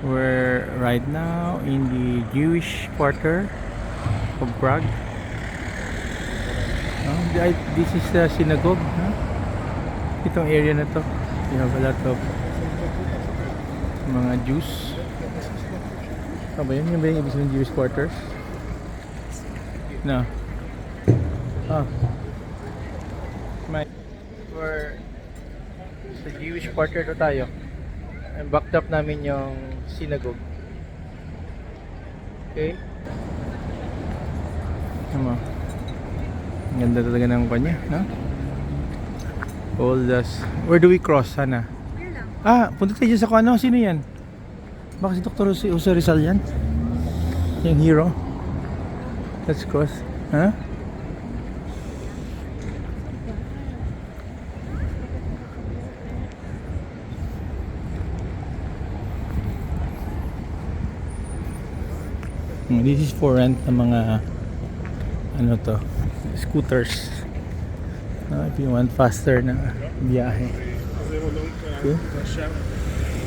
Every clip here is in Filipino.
We're right now in the Jewish quarter of Prague. This is the synagogue. Itong area na to, you have a lot of mga Jews. Ano ba yun? Yung ba yung ibig sabihin ng Jewish quarters? No. We're sa Jewish quarter to tayo. And backed up namin yung synagogue. Okay? Ano? Ang ganda talaga ng kanya, no? All this. Where do we cross, Sana? Punta tayo sa ano? Sino yan? Baka si Dr. Jose Rizal yan? Yung hero? Let's cross. Huh? This is for rent ng mga ano to, scooters. If you want faster na biyahe. Okay.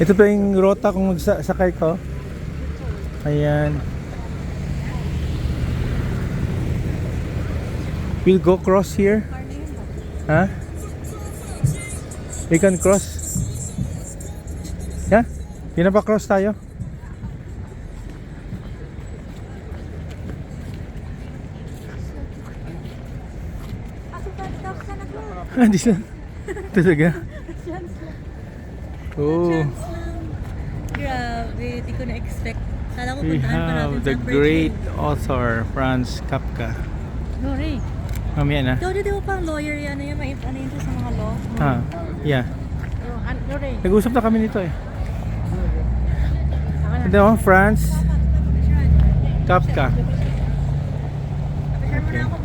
Ito pa yung rota kung magsakay ko. Ayan. We'll go cross here. Huh? We can cross. Yeah? Pinapa-cross tayo. Di siya. Talaga? Oh. Grabe, di ko na-expect. Kala ko We puntahan pa natin have the sa great author, Franz Kapka. Lori. Mamaya na. Di mo pang lawyer yan. Ano yun to sa mga law? Yeah. Lori. Nag-usap na kami nito eh. Ito mo, Franz Kapka. Picture mo na ako.